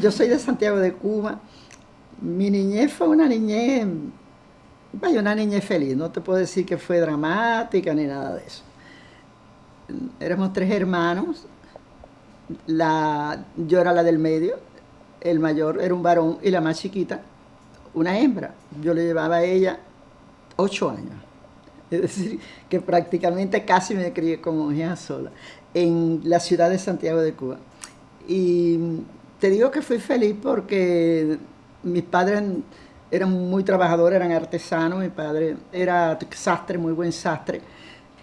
Yo soy de Santiago de Cuba. Mi niñez fue una niñez, vaya, una niñez feliz. No te puedo decir que fue dramática ni nada de eso. Éramos tres hermanos. Yo era la del medio, el mayor era un varón y la más chiquita, una hembra. Yo le llevaba a ella 8 años. Es decir, que prácticamente casi me crié como hija sola en la ciudad de Santiago de Cuba. Y te digo que fui feliz porque mis padres eran muy trabajadores, eran artesanos. Mi padre era sastre, muy buen sastre.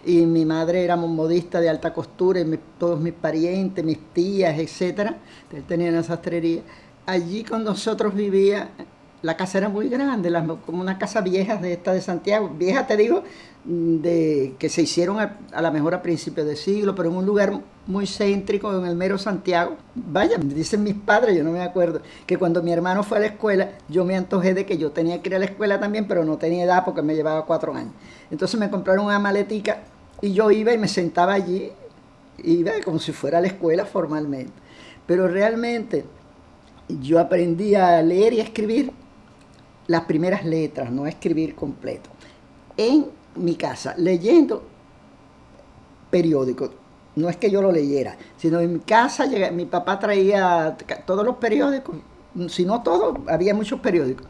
Y mi madre era modista de alta costura, y todos mis parientes, mis tías, etcétera, tenían una sastrería. Allí con nosotros vivía, la casa era muy grande, como una casa vieja de esta de Santiago. Vieja, te digo, de que se hicieron a lo mejor a principios de siglo, pero en un lugar muy céntrico, en el mero Santiago. Vaya, dicen mis padres, yo no me acuerdo, que cuando mi hermano fue a la escuela, yo me antojé de que yo tenía que ir a la escuela también, pero no tenía edad porque me llevaba 4 años. Entonces me compraron una maletica y yo iba y me sentaba allí, iba como si fuera a la escuela formalmente. Pero realmente yo aprendí a leer y a escribir las primeras letras, no a escribir completo, en mi casa, leyendo periódicos. No es que yo lo leyera, sino en mi casa mi papá traía todos los periódicos, si no todos, había muchos periódicos.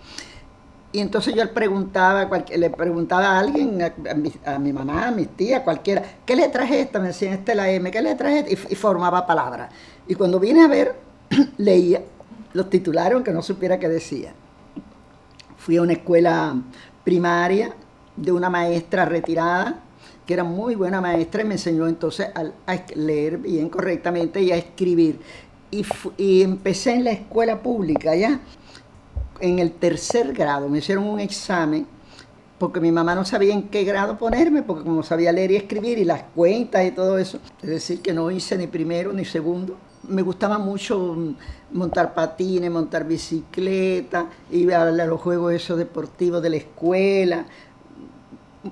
Y entonces yo le preguntaba a alguien, a mi mamá, a mis tías, cualquiera, ¿qué letra es esta? Me decían, esta es la M, ¿qué letra es esta? Y formaba palabras. Y cuando vine a ver, leía los titulares, aunque no supiera qué decía. Fui a una escuela primaria de una maestra retirada, que era muy buena maestra, y me enseñó entonces a leer bien correctamente y a escribir. Y empecé en la escuela pública ya. En el 3er grado me hicieron un examen porque mi mamá no sabía en qué grado ponerme, porque como sabía leer y escribir y las cuentas y todo eso, es decir, que no hice ni primero ni segundo. Me gustaba mucho montar patines, montar bicicleta, iba a los juegos esos deportivos de la escuela.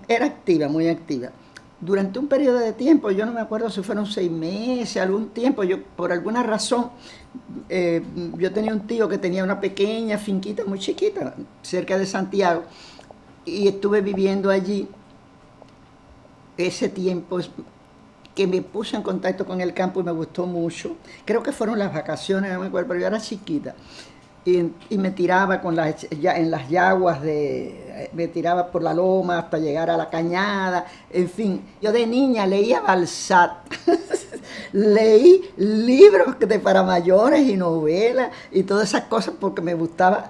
Era activa, muy activa. Durante un periodo de tiempo, yo no me acuerdo si fueron 6 meses, algún tiempo, yo por alguna razón, yo tenía un tío que tenía una pequeña finquita muy chiquita, cerca de Santiago, y estuve viviendo allí ese tiempo que me puse en contacto con el campo y me gustó mucho. Creo que fueron las vacaciones, no me acuerdo, pero yo era chiquita. Y me tiraba en las yaguas, me tiraba por la loma hasta llegar a la cañada, en fin. Yo de niña leía Balzac, leí libros para mayores y novelas y todas esas cosas porque me gustaba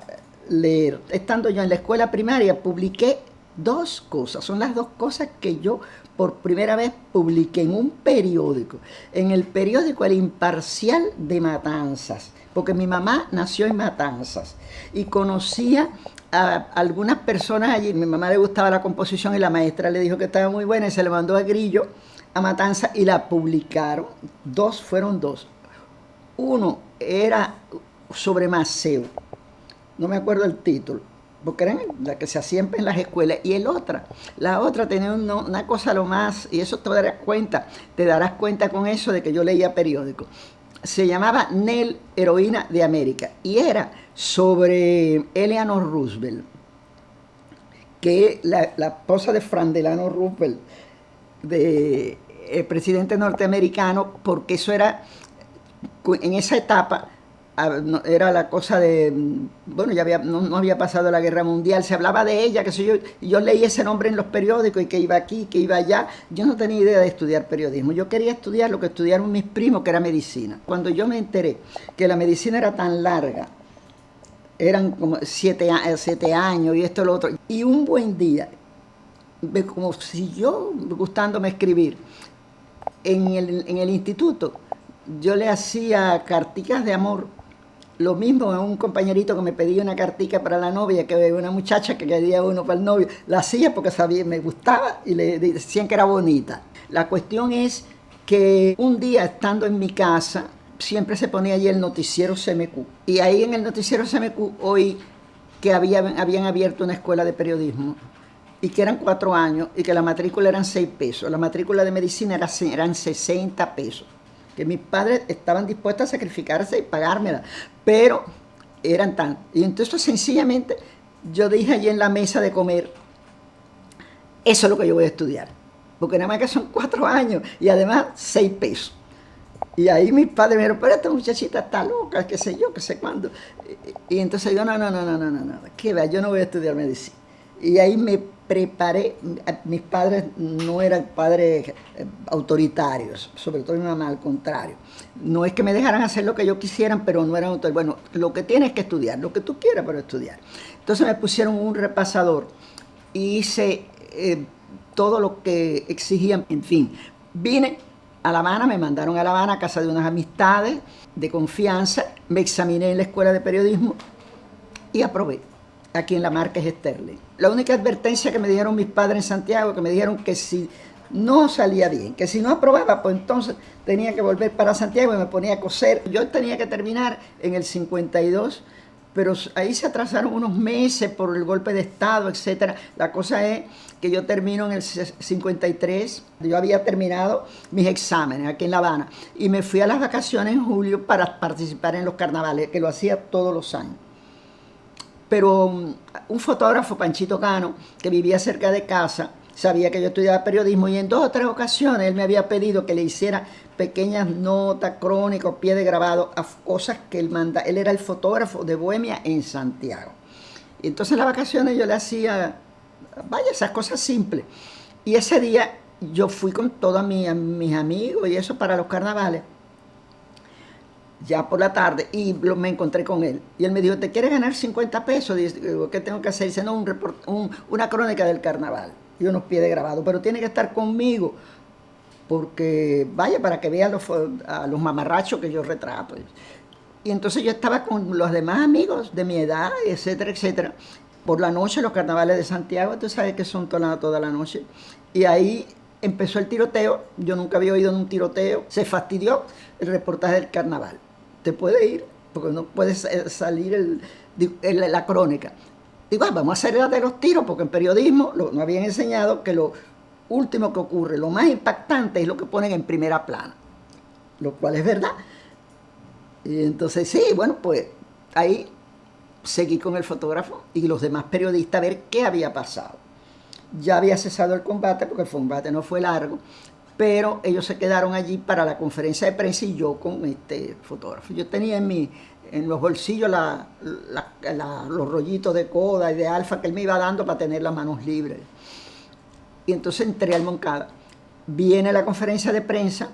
leer. Estando yo en la escuela primaria publiqué 2 cosas, son las 2 cosas que yo por primera vez publiqué en un periódico, en el periódico El Imparcial de Matanzas, porque mi mamá nació en Matanzas y conocía a algunas personas allí. Mi mamá le gustaba la composición y la maestra le dijo que estaba muy buena y se le mandó a Grillo a Matanzas y la publicaron. Fueron dos. Uno era sobre Maceo, no me acuerdo el título, porque eran las que se hacían en las escuelas, y la otra tenía una cosa lo más, y eso te darás cuenta con eso de que yo leía periódicos. Se llamaba Nell, heroína de América, y era sobre Eleanor Roosevelt, que la esposa de Franklin Delano Roosevelt, el presidente norteamericano, porque eso era, en esa etapa, era la cosa de, bueno, no había pasado la guerra mundial, se hablaba de ella, yo leí ese nombre en los periódicos y que iba aquí, que iba allá. Yo no tenía idea de estudiar periodismo, yo quería estudiar lo que estudiaron mis primos, que era medicina. Cuando yo me enteré que la medicina era tan larga, eran como 7 años y esto y lo otro, y un buen día, como si yo, gustándome escribir, en el instituto, yo le hacía carticas de amor. Lo mismo a un compañerito que me pedía una cartica para la novia, que una muchacha que quería uno para el novio, la hacía porque sabía, me gustaba y le decían que era bonita. La cuestión es que un día, estando en mi casa, siempre se ponía allí el noticiero CMQ. Y ahí en el noticiero CMQ oí que habían abierto una escuela de periodismo y que eran 4 años y que la matrícula eran 6 pesos. La matrícula de medicina eran 60 pesos. que mis padres estaban dispuestos a sacrificarse y pagármela, pero eran tan... Y entonces sencillamente yo dije allí en la mesa de comer, eso es lo que yo voy a estudiar, porque nada más que son 4 años y además 6 pesos. Y ahí mis padres me dijeron, pero esta muchachita está loca, qué sé yo, qué sé cuándo. Y entonces yo, no, que va, yo no voy a estudiar medicina. Y ahí me preparé. Mis padres no eran padres autoritarios, sobre todo mi mamá, al contrario. No es que me dejaran hacer lo que yo quisieran, pero no eran autoritarios. Bueno, lo que tienes que estudiar, lo que tú quieras, pero estudiar. Entonces me pusieron un repasador y hice todo lo que exigían, en fin. Vine a La Habana, me mandaron a La Habana a casa de unas amistades de confianza, me examiné en la escuela de periodismo y aprobé, aquí en la Márquez Sterling. La única advertencia que me dijeron mis padres en Santiago, que me dijeron que si no salía bien, que si no aprobaba, pues entonces tenía que volver para Santiago y me ponía a coser. Yo tenía que terminar en el 52, pero ahí se atrasaron unos meses por el golpe de Estado, etc. La cosa es que yo termino en el 53, yo había terminado mis exámenes aquí en La Habana y me fui a las vacaciones en julio para participar en los carnavales, que lo hacía todos los años. Pero un fotógrafo, Panchito Cano, que vivía cerca de casa, sabía que yo estudiaba periodismo y en 2 o 3 ocasiones él me había pedido que le hiciera pequeñas notas, crónicas, pie de grabado, a cosas que él manda. Él era el fotógrafo de Bohemia en Santiago. Y entonces en las vacaciones yo le hacía, vaya, esas cosas simples. Y ese día yo fui con todos mis amigos y eso para los carnavales, ya por la tarde, y me encontré con él. Y él me dijo, ¿te quieres ganar 50 pesos? Digo, ¿qué tengo que hacer? Dice, no, una crónica del carnaval y unos pies de grabado, pero tiene que estar conmigo, porque vaya, para que vean a los mamarrachos que yo retrato. Y entonces yo estaba con los demás amigos de mi edad, etcétera, etcétera. Por la noche, los carnavales de Santiago, tú sabes que son toda la noche. Y ahí empezó el tiroteo. Yo nunca había oído de un tiroteo. Se fastidió el reportaje del carnaval. Te puede ir, porque no puede salir la crónica. Digo, vamos a hacer la de los tiros, porque en periodismo nos habían enseñado que lo último que ocurre, lo más impactante, es lo que ponen en primera plana, lo cual es verdad. Y entonces sí, bueno, pues ahí seguí con el fotógrafo y los demás periodistas a ver qué había pasado. Ya había cesado el combate, porque el combate no fue largo, pero ellos se quedaron allí para la conferencia de prensa y yo con este fotógrafo. Yo tenía en los bolsillos los rollitos de coda y de alfa que él me iba dando para tener las manos libres. Y entonces entré al Moncada. Viene la conferencia de prensa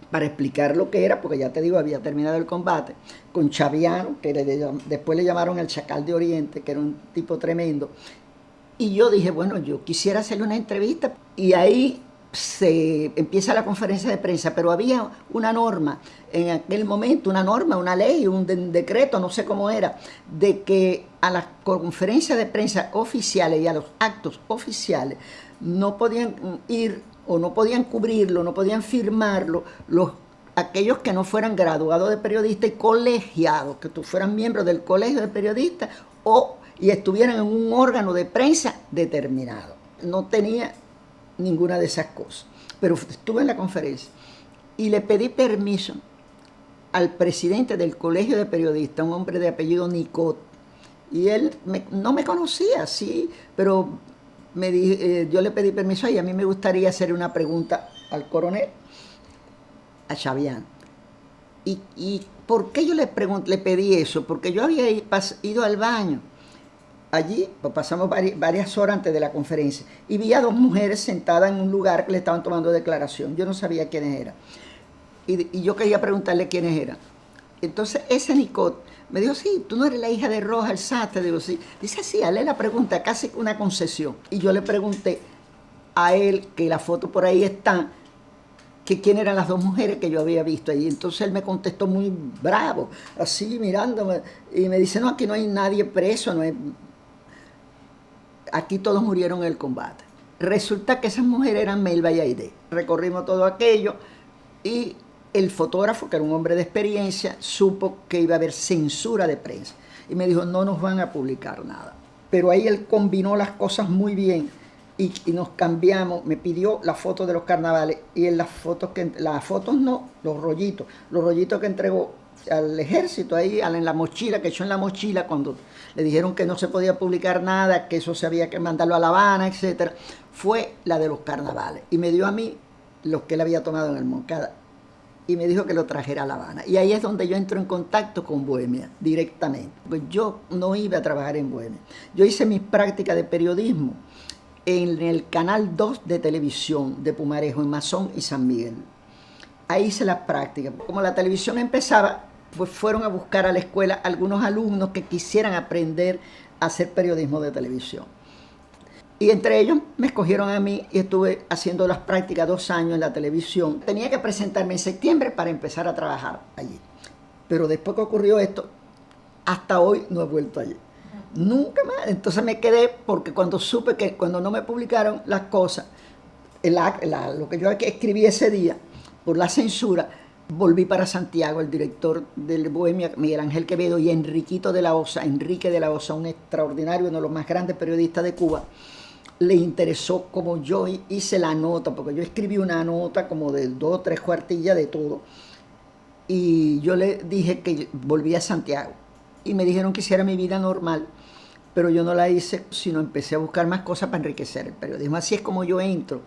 para explicar lo que era, porque ya te digo, había terminado el combate, con Chaviano, que después le llamaron el Chacal de Oriente, que era un tipo tremendo. Y yo dije, bueno, yo quisiera hacerle una entrevista. Y ahí se empieza la conferencia de prensa, pero había una norma en aquel momento, una ley, un decreto, no sé cómo era, de que a las conferencias de prensa oficiales y a los actos oficiales no podían ir o no podían cubrirlo, no podían firmarlo aquellos que no fueran graduados de periodista y colegiados, que tú fueran miembros del colegio de periodistas y estuvieran en un órgano de prensa determinado. No tenía ninguna de esas cosas, pero estuve en la conferencia y le pedí permiso al presidente del colegio de periodistas, un hombre de apellido Nicot, y él no me conocía, sí, pero yo le pedí permiso y a mí me gustaría hacer una pregunta al coronel, a Chavián. ¿Y por qué yo le pedí eso? Porque yo había ido al baño. Allí pues, pasamos varias horas antes de la conferencia y vi a 2 mujeres sentadas en un lugar que le estaban tomando declaración. Yo no sabía quiénes eran. Y yo quería preguntarle quiénes eran. Entonces ese Nicot me dijo, sí, tú no eres la hija de Roja, el sastre. Digo, sí. Dice, sí, hazle la pregunta, casi una concesión. Y yo le pregunté a él, que la foto por ahí está, que quién eran las 2 mujeres que yo había visto allí. Entonces él me contestó muy bravo, así mirándome, y me dice, no, aquí no hay nadie preso, no hay... Aquí todos murieron en el combate. Resulta que esas mujeres eran Melba y Aide. Recorrimos todo aquello y el fotógrafo, que era un hombre de experiencia, supo que iba a haber censura de prensa. Y me dijo, no nos van a publicar nada. Pero ahí él combinó las cosas muy bien y nos cambiamos, me pidió la foto de los carnavales y en las fotos no, los rollitos que entregó al ejército ahí, en la mochila, que echó en la mochila cuando le dijeron que no se podía publicar nada, que eso se había que mandarlo a La Habana, etcétera, fue la de los carnavales. Y me dio a mí los que él había tomado en el Moncada y me dijo que lo trajera a La Habana. Y ahí es donde yo entro en contacto con Bohemia directamente. Pues yo no iba a trabajar en Bohemia. Yo hice mis prácticas de periodismo en el Canal 2 de televisión de Pumarejo, en Mazón y San Miguel. Ahí hice las prácticas. Como la televisión empezaba, pues fueron a buscar a la escuela algunos alumnos que quisieran aprender a hacer periodismo de televisión. Y entre ellos me escogieron a mí y estuve haciendo las prácticas 2 años en la televisión. Tenía que presentarme en septiembre para empezar a trabajar allí. Pero después que ocurrió esto, hasta hoy no he vuelto allí. Nunca más. Entonces me quedé porque cuando supe que cuando no me publicaron las cosas, lo que yo escribí ese día, por la censura, volví para Santiago. El director del Bohemia, Miguel Ángel Quevedo, y Enrique de la Osa, un extraordinario, uno de los más grandes periodistas de Cuba, le interesó como yo hice la nota, porque yo escribí una nota como de 2 o 3 cuartillas de todo, y yo le dije que volví a Santiago, y me dijeron que hiciera mi vida normal, pero yo no la hice, sino empecé a buscar más cosas para enriquecer el periodismo. Así es como yo entro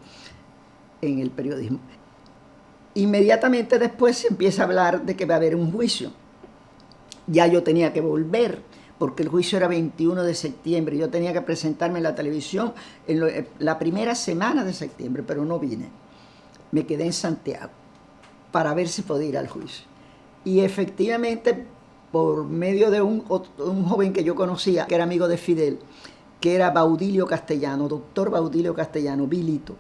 en el periodismo. Inmediatamente después se empieza a hablar de que va a haber un juicio. Ya yo tenía que volver, porque el juicio era 21 de septiembre. Yo tenía que presentarme en la televisión en la primera semana de septiembre, pero no vine. Me quedé en Santiago para ver si podía ir al juicio. Y efectivamente, por medio de un joven que yo conocía, que era amigo de Fidel, que era Baudilio Castellano, doctor Baudilio Castellano, Vilito,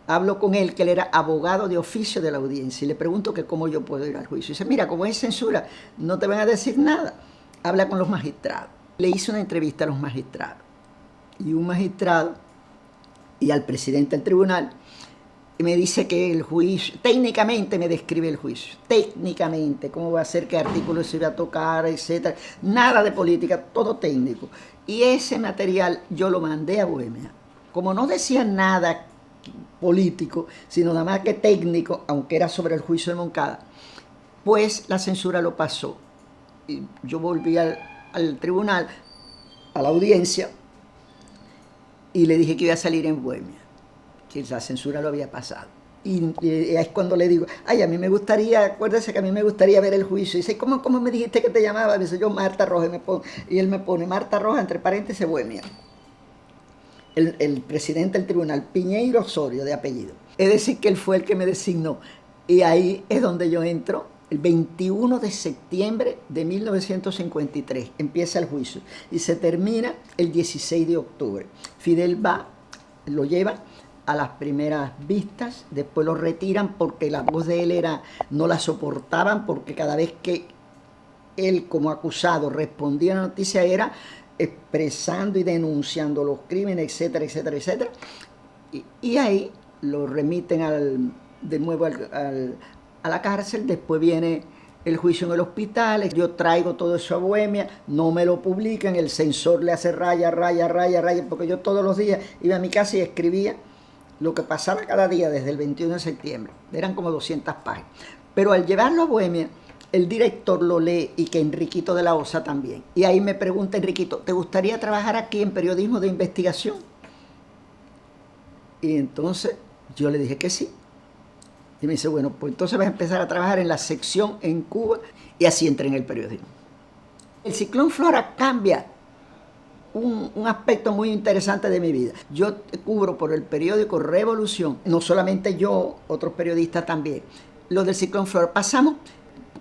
hablo con él, que él era abogado de oficio de la audiencia, y le pregunto que cómo yo puedo ir al juicio. Y dice, mira, como es censura, no te van a decir nada. Habla con los magistrados. Le hice una entrevista a los magistrados. Y un magistrado, y al presidente del tribunal, me dice que el juicio, técnicamente me describe el juicio, técnicamente, cómo va a ser, qué artículos se iba a tocar, etcétera. Nada de política, todo técnico. Y ese material yo lo mandé a Bohemia. Como no decía nada político, sino nada más que técnico, aunque era sobre el juicio de Moncada, pues la censura lo pasó. Y yo volví al tribunal, a la audiencia, y le dije que iba a salir en Bohemia, que la censura lo había pasado. Y es cuando le digo, ay, a mí me gustaría, acuérdese que a mí me gustaría ver el juicio. Y dice, ¿cómo me dijiste que te llamaba? Dice, yo Marta Rojas, y él me pone Marta Rojas, entre paréntesis, Bohemia. El presidente del tribunal, Piñeiro Osorio, de apellido. Es decir, que él fue el que me designó. Y ahí es donde yo entro, el 21 de septiembre de 1953. Empieza el juicio y se termina el 16 de octubre. Fidel va, lo lleva a las primeras vistas, después lo retiran porque la voz de él no la soportaban, porque cada vez que él como acusado respondía a la noticia era expresando y denunciando los crímenes, etcétera, etcétera, etcétera. Y ahí lo remiten de nuevo a la cárcel. Después viene el juicio en el hospital. Yo traigo todo eso a Bohemia, no me lo publican, el censor le hace raya, porque yo todos los días iba a mi casa y escribía lo que pasaba cada día desde el 21 de septiembre. Eran como 200 páginas. Pero al llevarlo a Bohemia, el director lo lee, y que Enriquito de la Osa también. Y ahí me pregunta Enriquito, ¿te gustaría trabajar aquí en periodismo de investigación? Y entonces yo le dije que sí. Y me dice, bueno, pues entonces vas a empezar a trabajar en la sección en Cuba, y así entré en el periodismo. El Ciclón Flora cambia un aspecto muy interesante de mi vida. Yo cubro por el periódico Revolución, no solamente yo, otros periodistas también, lo del Ciclón Flora. Pasamos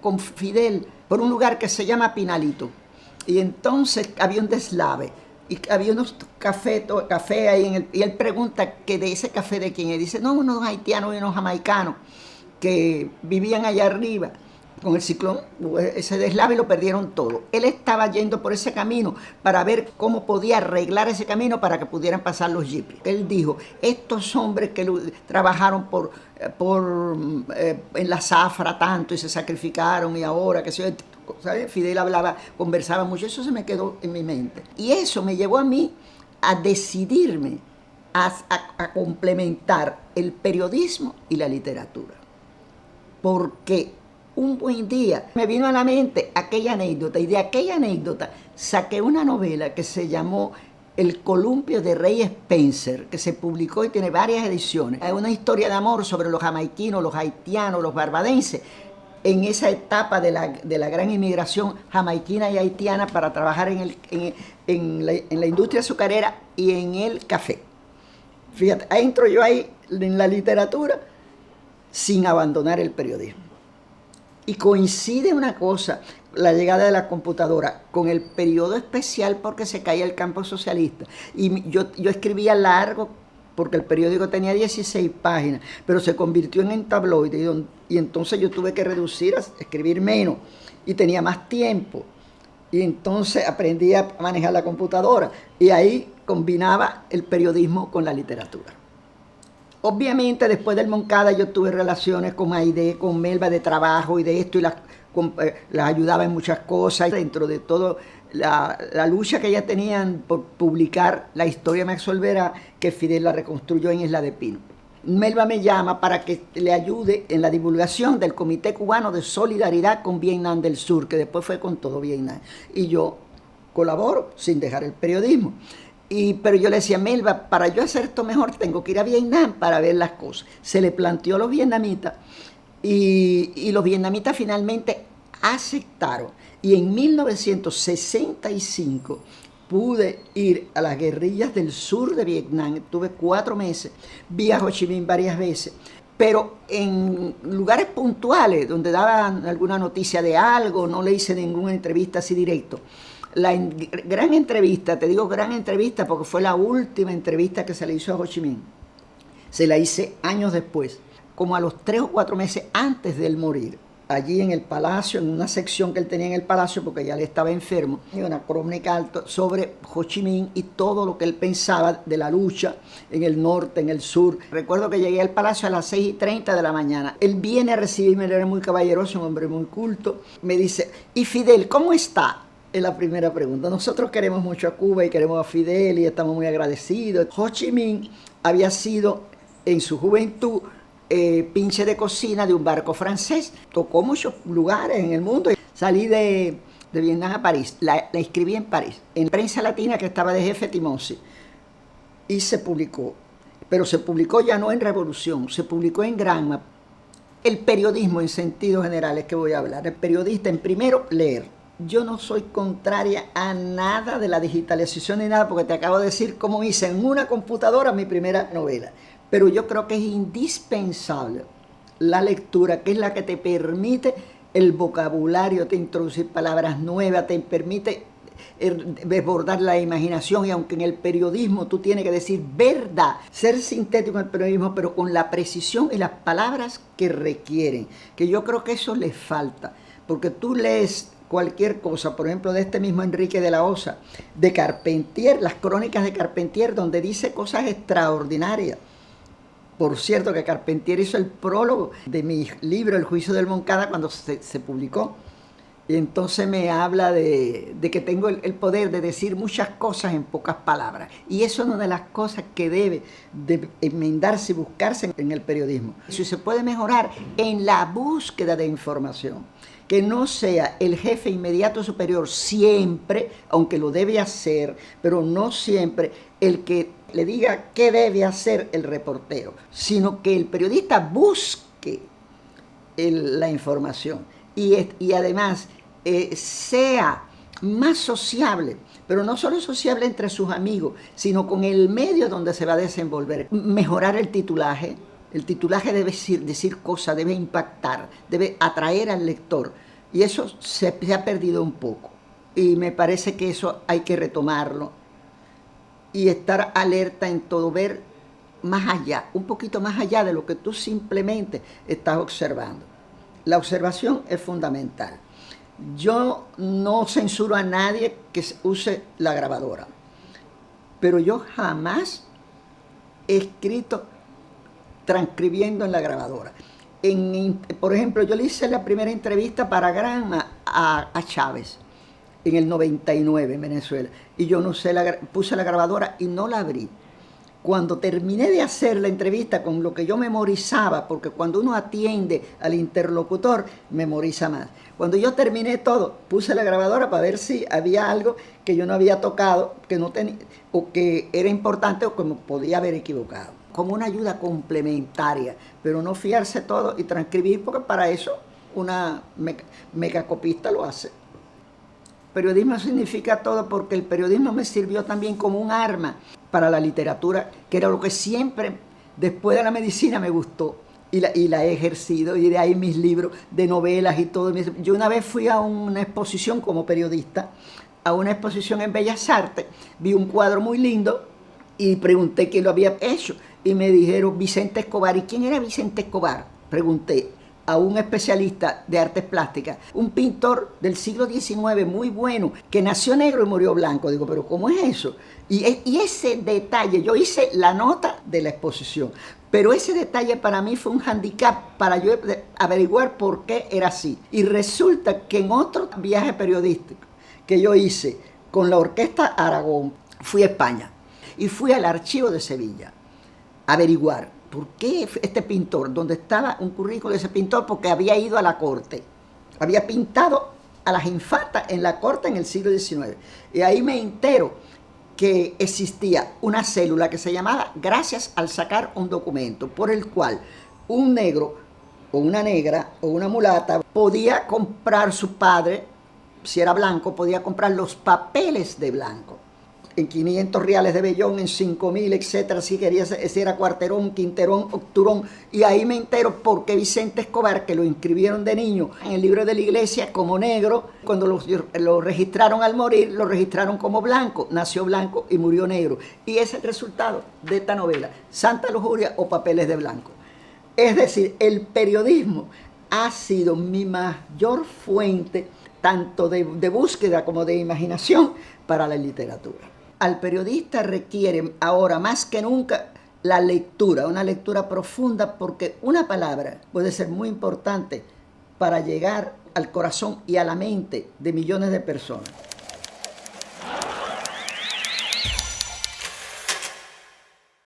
con Fidel por un lugar que se llama Pinalito, y entonces había un deslave y había unos café ahí y él pregunta que de ese café de quién, y dice, no, unos haitianos y unos jamaicanos que vivían allá arriba. Con el ciclón, ese deslave, lo perdieron todo. Él estaba yendo por ese camino para ver cómo podía arreglar ese camino para que pudieran pasar los jeeps. Él dijo, estos hombres que trabajaron en la zafra tanto y se sacrificaron, y ahora que se... ¿sabes? Fidel conversaba mucho, eso se me quedó en mi mente. Y eso me llevó a mí a decidirme a complementar el periodismo y la literatura. Porque un buen día me vino a la mente aquella anécdota, y de aquella anécdota saqué una novela que se llamó El columpio de Rey Spencer, que se publicó y tiene varias ediciones. Es una historia de amor sobre los jamaiquinos, los haitianos, los barbadenses, en esa etapa de la gran inmigración jamaiquina y haitiana para trabajar en la industria azucarera y en el café. Fíjate, entro yo ahí en la literatura sin abandonar el periodismo. Y coincide una cosa, la llegada de la computadora, con el periodo especial porque se caía el campo socialista. Y yo escribía largo porque el periódico tenía 16 páginas, pero se convirtió en tabloide y entonces yo tuve que reducir a escribir menos y tenía más tiempo. Y entonces aprendí a manejar la computadora y ahí combinaba el periodismo con la literatura. Obviamente después del Moncada yo tuve relaciones con Aide, con Melba de trabajo y de esto, y las ayudaba en muchas cosas. Dentro de todo la lucha que ellas tenían por publicar La historia me absolverá, que Fidel la reconstruyó en Isla de Pino. Melba me llama para que le ayude en la divulgación del Comité Cubano de Solidaridad con Vietnam del Sur, que después fue con todo Vietnam. Y yo colaboro sin dejar el periodismo. Pero yo le decía, Melba, para yo hacer esto mejor tengo que ir a Vietnam para ver las cosas. Se le planteó a los vietnamitas y los vietnamitas finalmente aceptaron. Y en 1965 pude ir a las guerrillas del sur de Vietnam. Estuve 4 meses, vi a Ho Chi Minh varias veces, pero en lugares puntuales donde daban alguna noticia de algo, no le hice ninguna entrevista así directo. La gran entrevista, te digo gran entrevista porque fue la última entrevista que se le hizo a Ho Chi Minh. Se la hice años después, como a los 3 o 4 meses antes de él morir. Allí en el palacio, en una sección que él tenía en el palacio porque ya le estaba enfermo, y una crónica alta sobre Ho Chi Minh y todo lo que él pensaba de la lucha en el norte, en el sur. Recuerdo que llegué al palacio a las 6:30 de la mañana. Él viene a recibirme, él era muy caballeroso, un hombre muy culto. Me dice, ¿y Fidel, cómo está? Es la primera pregunta. Nosotros queremos mucho a Cuba y queremos a Fidel y estamos muy agradecidos. Ho Chi Minh había sido en su juventud pinche de cocina de un barco francés. Tocó muchos lugares en el mundo. Salí de Vietnam a París. La escribí en París, en Prensa Latina, que estaba de jefe Timossi. Y se publicó. Pero se publicó ya no en Revolución, se publicó en Granma. El periodismo en sentido general es que voy a hablar. El periodista, en primero, leer. Yo no soy contraria a nada de la digitalización ni nada, porque te acabo de decir cómo hice en una computadora mi primera novela. Pero yo creo que es indispensable la lectura, que es la que te permite el vocabulario, te introducir palabras nuevas, te permite desbordar la imaginación. Y aunque en el periodismo tú tienes que decir verdad, ser sintético en el periodismo, pero con la precisión y las palabras que requieren, que yo creo que eso les falta, porque tú lees cualquier cosa, por ejemplo, de este mismo Enrique de la Osa, de Carpentier, las crónicas de Carpentier, donde dice cosas extraordinarias. Por cierto, que Carpentier hizo el prólogo de mi libro El juicio del Moncada cuando se publicó. Y entonces me habla de que tengo el poder de decir muchas cosas en pocas palabras. Y eso es una de las cosas que debe de enmendarse y buscarse en el periodismo. Si se puede mejorar en la búsqueda de información, que no sea el jefe inmediato superior siempre, aunque lo debe hacer, pero no siempre el que le diga qué debe hacer el reportero, sino que el periodista busque la información y además sea más sociable, pero no solo sociable entre sus amigos, sino con el medio donde se va a desenvolver. Mejorar el titulaje. El titulaje debe decir cosas, debe impactar, debe atraer al lector. Y eso se ha perdido un poco. Y me parece que eso hay que retomarlo. Y estar alerta en todo, ver más allá, un poquito más allá de lo que tú simplemente estás observando. La observación es fundamental. Yo no censuro a nadie que use la grabadora, pero yo jamás he escrito transcribiendo en la grabadora. Por ejemplo, yo le hice la primera entrevista para Granma a Chávez en el 99 en Venezuela, y yo no sé, puse la grabadora y no la abrí. Cuando terminé de hacer la entrevista con lo que yo memorizaba, porque cuando uno atiende al interlocutor, memoriza más. Cuando yo terminé todo, puse la grabadora para ver si había algo que yo no había tocado, que no tenía, o que era importante o que me podía haber equivocado. Como una ayuda complementaria, pero no fiarse todo y transcribir, porque para eso una megacopista lo hace. Periodismo significa todo, porque el periodismo me sirvió también como un arma para la literatura, que era lo que siempre, después de la medicina, me gustó. Y la he ejercido, y de ahí mis libros de novelas y todo. Yo una vez fui a una exposición como periodista, a una exposición en Bellas Artes, vi un cuadro muy lindo y pregunté quién lo había hecho. Y me dijeron Vicente Escobar. ¿Y quién era Vicente Escobar? Pregunté a un especialista de artes plásticas, un pintor del siglo XIX muy bueno, que nació negro y murió blanco. Digo, pero ¿cómo es eso? Y ese detalle, yo hice la nota de la exposición, pero ese detalle para mí fue un handicap para yo averiguar por qué era así. Y resulta que en otro viaje periodístico que yo hice con la Orquesta Aragón, fui a España y fui al Archivo de Sevilla a averiguar ¿por qué este pintor? ¿Dónde estaba un currículo de ese pintor? Porque había ido a la corte. Había pintado a las infantas en la corte en el siglo XIX. Y ahí me entero que existía una célula que se llamaba Gracias al sacar un documento, por el cual un negro o una negra o una mulata podía comprar su padre, si era blanco, podía comprar los papeles de blanco. En 500 reales de vellón, en 5.000, etcétera, si quería, si era cuarterón, quinterón, octurón. Y ahí me entero por qué Vicente Escobar, que lo inscribieron de niño en el libro de la iglesia como negro, cuando lo registraron al morir, lo registraron como blanco, nació blanco y murió negro. Y ese es el resultado de esta novela, Santa Lujuria o Papeles de Blanco. Es decir, el periodismo ha sido mi mayor fuente, tanto de búsqueda como de imaginación, para la literatura. Al periodista requiere ahora más que nunca la lectura, una lectura profunda, porque una palabra puede ser muy importante para llegar al corazón y a la mente de millones de personas.